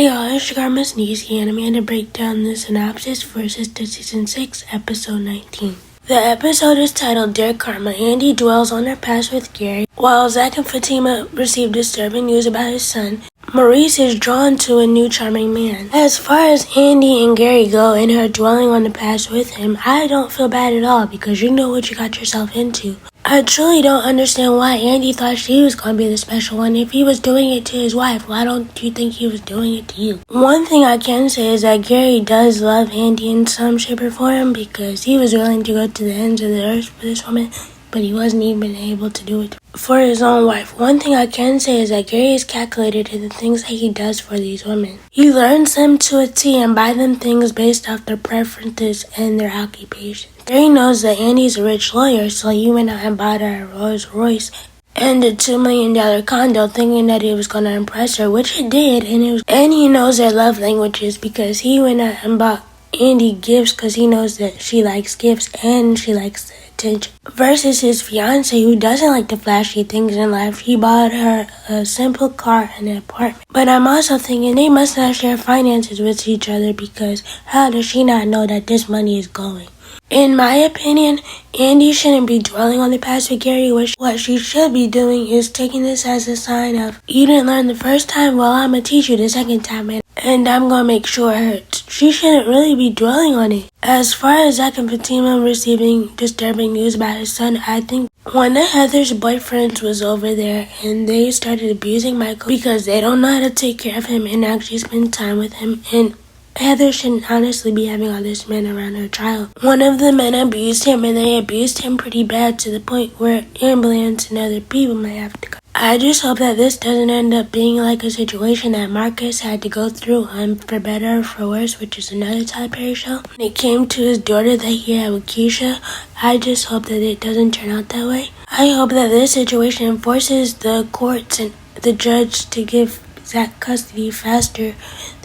Hey y'all, it's your girl Missniecytv, and I'm here to break down the synopsis for Sistas Season 6, Episode 19. The episode is titled Dear Karma. Andy dwells on her past with Gary, while Zach and Fatima receive disturbing news about his son. Maurice is drawn to a new charming man. As far as Andy and Gary go and her dwelling on the past with him, I don't feel bad at all because you know what you got yourself into. I truly don't understand why Andy thought she was going to be the special one. If he was doing it to his wife, why don't you think he was doing it to you? One thing I can say is that Gary does love Andy in some shape or form because he was willing to go to the ends of the earth for this woman, but he wasn't even able to do it for his own wife. One thing I can say is that Gary is calculated in the things that he does for these women. He learns them to a T and buy them things based off their preferences and their occupation. Gary knows that Andy's a rich lawyer, so he went out and bought her a Rolls Royce and a $2 million condo, thinking that it was going to impress her, which it did, and he knows their love languages because he went out and bought Andy gifts because he knows that she likes gifts and she likes the attention. Versus his fiance, who doesn't like the flashy things in life. He bought her a simple car and an apartment. But I'm also thinking they must not share finances with each other because how does she not know that this money is going? In my opinion, Andy shouldn't be dwelling on the past with Gary. What she should be doing is taking this as a sign of, you didn't learn the first time, well, I'm going to teach you the second time, and I'm going to make sure it hurts. She shouldn't really be dwelling on it. As far as Zach and Fatima receiving disturbing news about his son, I think one of Heather's boyfriends was over there and they started abusing Michael because they don't know how to take care of him and actually spend time with him, and Heather shouldn't honestly be having all this men around her child. One of the men abused him, and they abused him pretty bad to the point where ambulance and other people might have to come. I just hope that this doesn't end up being like a situation that Marcus had to go through on For Better or For Worse, which is another Tyler Perry show. When it came to his daughter that he had with Keisha, I just hope that it doesn't turn out that way. I hope that this situation forces the courts and the judge to give Zach custody faster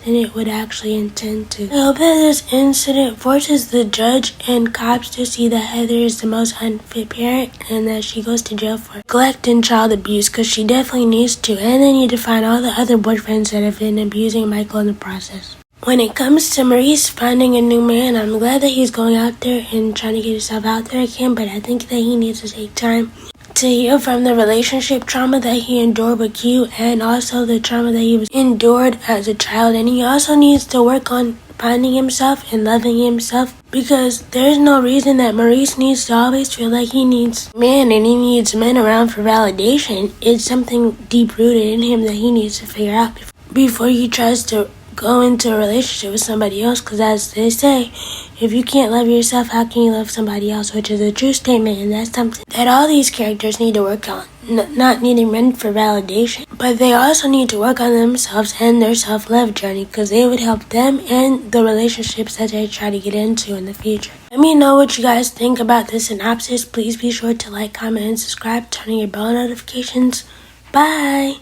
than it would actually intend to. I hope that this incident forces the judge and cops to see that Heather is the most unfit parent and that she goes to jail for neglect and child abuse because she definitely needs to, and they need to find all the other boyfriends that have been abusing Michael in the process. When it comes to Maurice finding a new man, I'm glad that he's going out there and trying to get himself out there again, but I think that he needs to take time to heal from the relationship trauma that he endured with Q and also the trauma that he was endured as a child. And he also needs to work on finding himself and loving himself because there's no reason that Maurice needs to always feel like he needs men and he needs men around for validation. It's something deep-rooted in him that he needs to figure out before he tries to go into a relationship with somebody else, because as they say, if you can't love yourself, how can you love somebody else? Which is a true statement, and that's something that all these characters need to work on. Not needing men for validation, but they also need to work on themselves and their self-love journey because they would help them and the relationships that they try to get into in the future. Let me know what you guys think about this synopsis. Please be sure to like, comment, and subscribe, turn on your bell notifications. Bye!